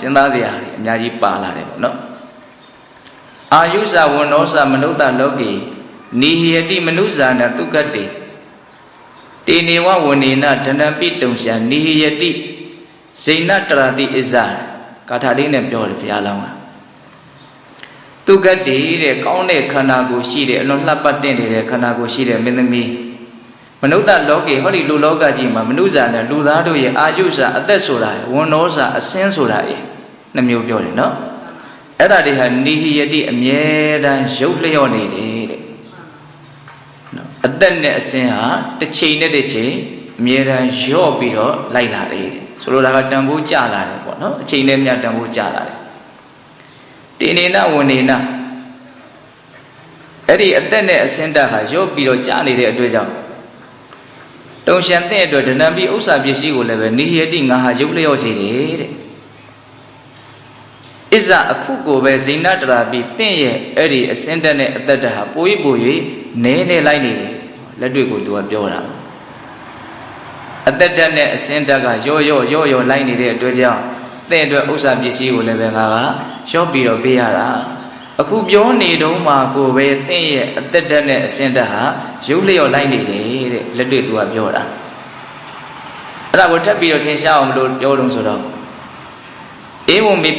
စဉ်းစားစရာအများကြီးပါလာတယ်ပေါ့နော်အာယုဇဝနောဇမနုဿလောကေနိဟိယတိမနုဇာနာတုကတ္တေတေနေဝဝနေနဒဏံပိတုံရှာနိဟိယတိဇိနတရာတိဣဇာကာထာလေးနဲ့ပြောတယ်ဘုရားလောင်းကတုကတ္တေတဲ့ကောင်းတဲ့ခန္ဓာကိုယ်ရှိတယ်အလွန်လှပတင့်နေတဲ့ခန္ဓာကိုယ်ရှိတဲ့မင်းသမီးမနုဿလောကေဟောဒီလူလောကကြီးမှာမနုဇာနဲ့လူသားတို့ရဲ့အာယုဇအသက်ဆိုတာဝဏ္ဏောဇအစင်းဆိုတာနှမျိုးပြောတယ်နော်အဲ့ဒါတွေဟာနိဟိယတိအမြဲတမ်းရုပ်လျော့နေတယ်တဲ့နော်အသက်နဲ့အစင်းဟာတစ်ချိန်နဲ့တစ်ချိန်အမြဲတမ်းလျော့ပြီးတော့လိုက်လာတယ်ဆိုလိုတာကတန်ဖိုးကျလာတယ်ပေါ့နော်အချိန်နဲ့မြတ်တန်ဖိုးကျလာတယ်တေနေနဝနေနအဲ့ဒီအသက်နဲ့အစင်းတက်ဟာလျော့ပြီးတော့ကျနေတဲ့အတွက်ကြောင့်တုံရှံတဲ့အတွက်ဒဏ္ဍပိဥစ္စာပစ္စည်းကိုလည်းပဲနိဟိယတိငါဟာရုပ်လျော့စေတယ်တဲ့ဣဇအခုကိုပဲဇိနတရာပိတင့်ရဲ့အဲ့ဒီအစင်းတက်နဲ့အသက်တက်ဟာပို၍ပို၍နဲနေလိုက်နေတယ်လက်တွေ့ကိုသူကပြောတာအသက်တက်နဲ့အစင်းတက်ကရော့လိုက်နေတဲ့အတွက်ကြောင့်တဲ့အတွက်ဥစ္စာပစ္စည်းကိုလည်းပဲငါကလျှော့ပြီးတော့ပေးရတာအခုပြောနေတုန်းမှာကိုပဲတင့်ရဲ့အသက်တက်နဲ့အစင်းတက်ဟာရုပ်လျော့လိုက်နေတယ်တဲ့လက်တွေ့သူကပြောတာအဲ့ဒါကိုထပ်ပြီးတော့ထင်ရှားအောင်မလို့ပြောတော့ဆိုတော့ဧဝံမေပိ